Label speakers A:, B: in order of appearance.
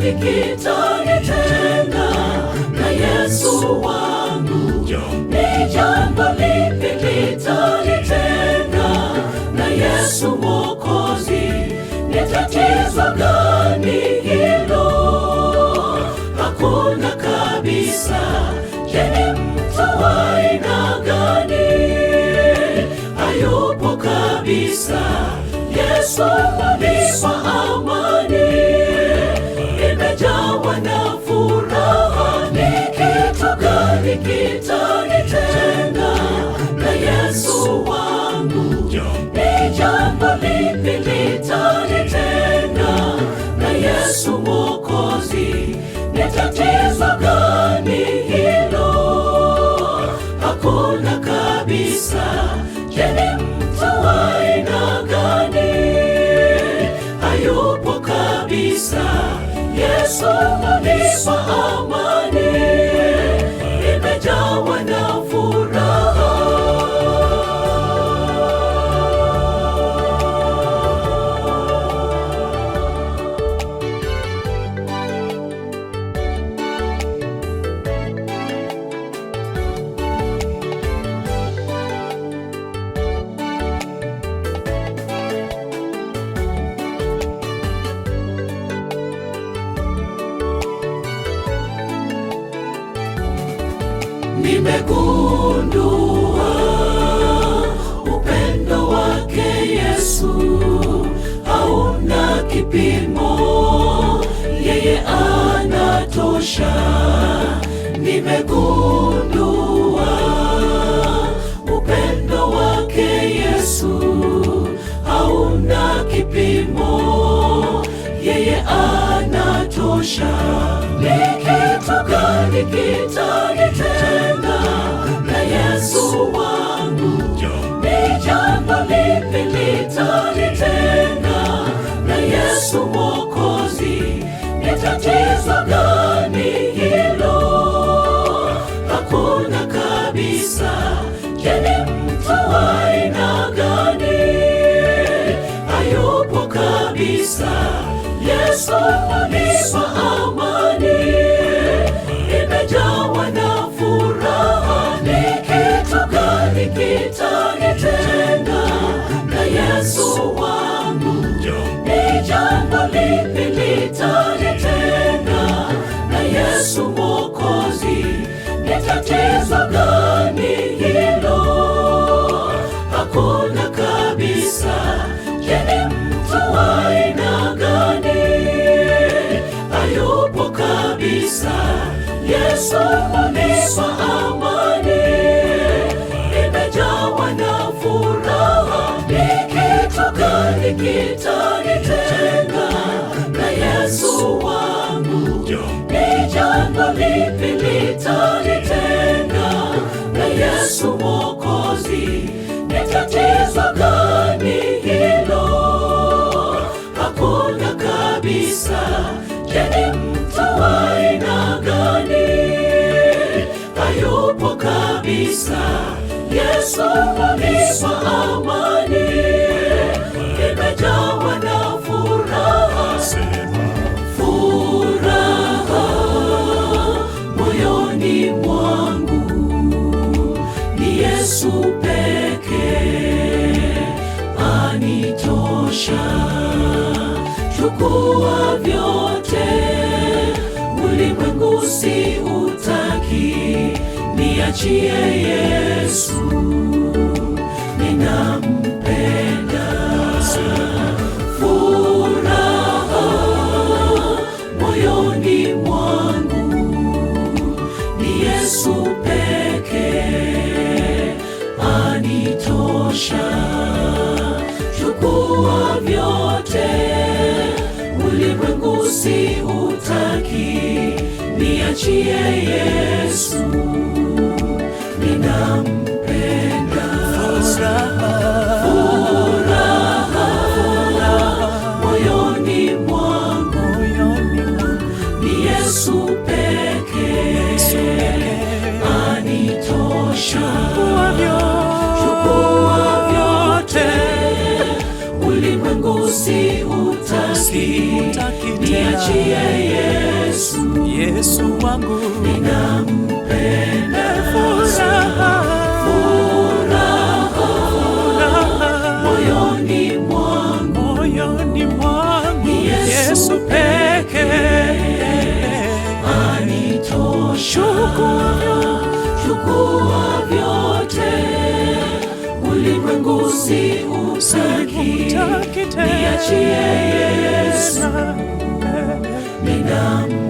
A: likitanitenga na Yesu wangu? Ni jambo lipi litanitenga na Yesu Mwokozi? Ni tatizo gani hilo? Hakuna kabisa. Je, ni mtu wa aina gani? Hayupo kabisa. Yesu hunipa amani, nimejawa na furaha. Ni kitu gani kitanitenga na Yesu wangu? Ni jambo lipi litanitenga na Yesu Mwokozi? Ni tatizo gani hilo? Hakuna kabisa. Je, ni mtu wa aina gani? Hayupo kabisa. Yesu hunipa amani, nimejawa na furaha. Nimegundua upendo wake Yesu hauna kipimo, yeye anatosha. Nimegundua upendo wake Yesu hauna kipimo, yeye anatosha. Ni kitu gani kitanitenga na Yesu wangu? Ni jambo lipi litanitenga na Yesu Mwokozi? Ni tatizo gani hilo? Hakuna kabisa. Je, ni mtu wa aina gani? Hayupo kabisa. Yesu hunipa amani, nimejawa na furaha. Ni kitu gani kitanitenga na Yesu wangu? Ni jambo lipi litanitenga na Yesu Mwokozi? Ni tatizo gani hilo? Hakuna kabisa. Je, ni mtu wa aina gani? Hayupo kabisa. Yesu hunipa amani, nimejawa na furaha. Ni kitu gani kitanitenga na Yesu wangu? Ni jambo lipi litanitenga na Yesu Mwokozi? Ni tatizo gani hilo? Hakuna kabisa. Je, ni mtu wa aina gani? Hayupo kabisa. Yesu hunipa amani, nimejawa na furaha. Furaha moyoni mwangu ni Yesu pekee anitosha. Chukua vyote, ulimwengu siutaki, niachie Yesu, ninampenda. Furaha moyoni mwangu ni Yesu pekee anitosha. Chukua vyote, ulimwengu siutaki, niachie Yesu, ninampenda. Furaha moyoni mwangu ni Yesu pekee anitosha. Chukua vyote, ulimwengu siutaki, niachie Yesu,
B: Yesu wangu
A: ninampenda.
B: furaha
A: moyoni
B: mwangu Yesu pekee
A: anitosha. Chukua vyote, ulimwengu siutaki, niachie Yesu, ninampenda.